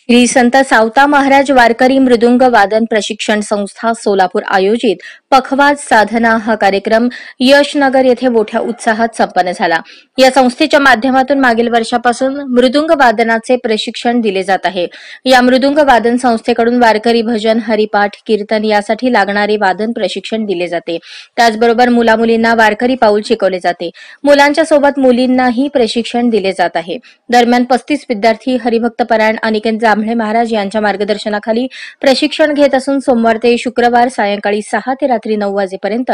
श्री संत सावता महाराज वारकरी मृदुंग वादन प्रशिक्षण संस्था सोलापूर आयोजित पखवाज साधना हा कार्यक्रम यशनगर येथे मोठ्या उत्साहात संपन्न झाला। या संस्थेच्या माध्यमातून मागील वर्षापासून मृदुंग वादनाचे प्रशिक्षण दिले जात आहे। या मृदुंग वादन संस्थेकडून वारकरी भजन, हरिपाठ, कीर्तन यासाठी लागणारे वादन प्रशिक्षण दिले जाते। त्याचबरोबर मुलामुलींना वारकरी पाऊल शिकवले जाते। मुलांच्या सोबत मुलींनाही प्रशिक्षण दिले जात आहे। दरम्यान 35 विद्यार्थी हरिभक्त परायण अनिकेत जांभळे महाराज यांच्या मार्गदर्शनाखाली प्रशिक्षण घेत असून सोमवार ते शुक्रवार सायंकाळी 6 ते रात्री 9 वाजेपर्यंत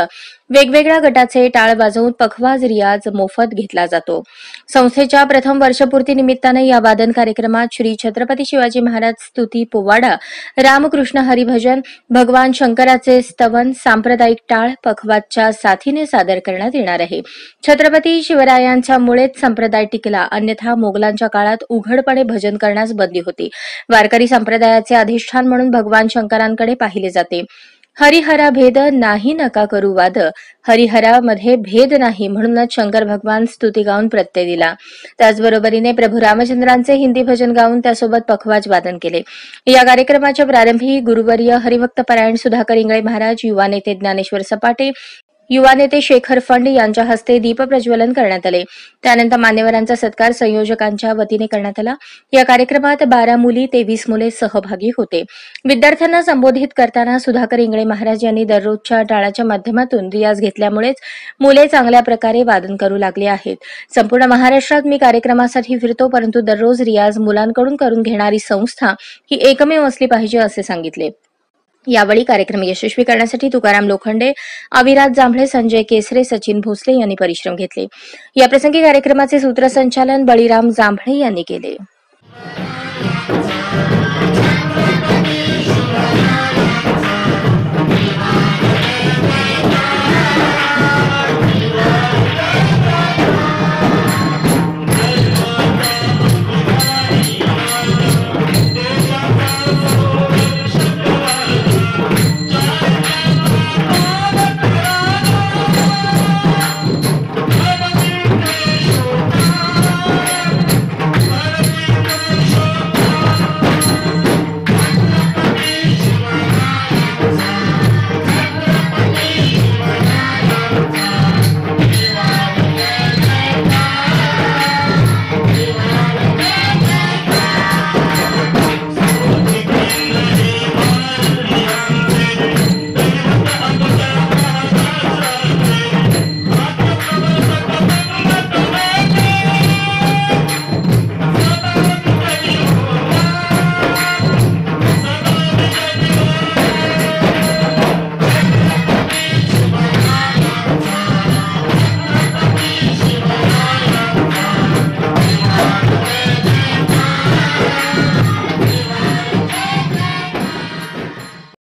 वेगवेगळ्या गटाचे टाळ वाजवून पखवाज रियाज मोफत घेतला जातो। संस्थेच्या प्रथम वर्षपूर्ती निमित्ताने या वादन कार्यक्रमात श्री छत्रपती शिवाजी महाराज स्तुती पोवाडा, रामकृष्ण हरिभजन, भगवान शंकराचे स्तवन, सांप्रदायिक टाळ पखवाजच्या साथीने सादर करण्यात येणार आहे। छत्रपती शिवरायांच्या मुळेच संप्रदाय टिकला, अन्यथा मोगलांच्या काळात उघडपणे भजन करण्यास बंदी होती। वारकरी संप्रदायाचे अधिष्ठान म्हणून भगवान शंकरांकडे पाहिले जाते। हरिहरा भेद नाही नका करू वाद, हरिहरामध्ये भेद नाही म्हणूनच शंकर भगवान स्तुती गाऊन प्रत्यय दिला। त्याचबरोबरीने प्रभू रामचंद्रांचे हिंदी भजन गाऊन त्यासोबत पखवाज वादन केले। या कार्यक्रमाच्या प्रारंभी गुरुवर्य हरिभक्त परायण सुधाकर इंगळे महाराज, युवा नेते ज्ञानेश्वर सपाटे, युवा नेते शेखर फंड यांच्या हस्ते दीप प्रज्वलन करण्यात आले। त्यानंतर मान्यवरांचा सत्कार संयोजकांच्या वतीने करण्यात आला। या कार्यक्रमात 12 मुली, 23 मुले सहभागी होते। विद्यार्थ्यांना संबोधित करताना सुधाकर इंगळे महाराज यांनी दररोजच्या टाळाच्या माध्यमातून रियाज घेतल्यामुळेच मुले चांगल्या प्रकारे वादन करू लागले आहेत। संपूर्ण महाराष्ट्रात मी कार्यक्रमासाठी फिरतो, परंतु दररोज रियाज मुलांकडून करून घेणारी संस्था ही एकमेव असली पाहिजे असे सांगितले। यावेळी कार्यक्रम यशस्वी करण्यासाठी तुकाराम लोखंडे, अविराज जांभळे, संजय केसरे, सचिन भोसले यांनी परिश्रम घेतले। याप्रसंगी कार्यक्रमाचे सूत्रसंचालन बळीराम जांभळे यांनी केले।